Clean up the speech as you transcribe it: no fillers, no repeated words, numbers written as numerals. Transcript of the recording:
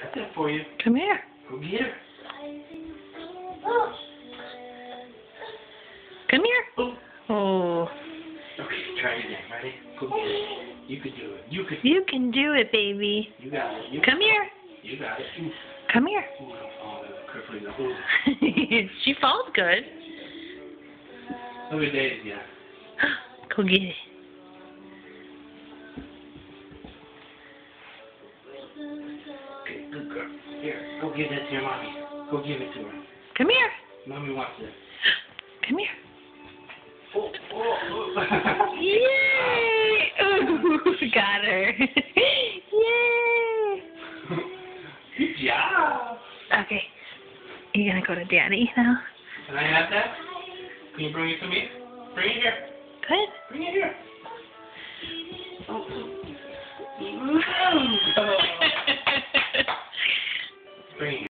got that for you. Come here. Go get her. Come here. Oh. Oh. Okay, try it again. Ready? Go get it. You can do it. You can. You can do it, baby. You got it. Come here. You got it. Ooh. Come here. Ooh, don't fall carefully. Ooh. She falls good. Look at Daisy. Yeah. Go get it. Okay, good girl. Here, go give that to your mommy. Go give it to her. Come here. Mommy wants it. Come here. Oh, oh, oh. Yay! Ooh, got her. Yay! Good job. Okay. You gonna go to Daddy now? Can I have that? Can you bring it to me? Bring it here. Good. Bring it here. Bring it here.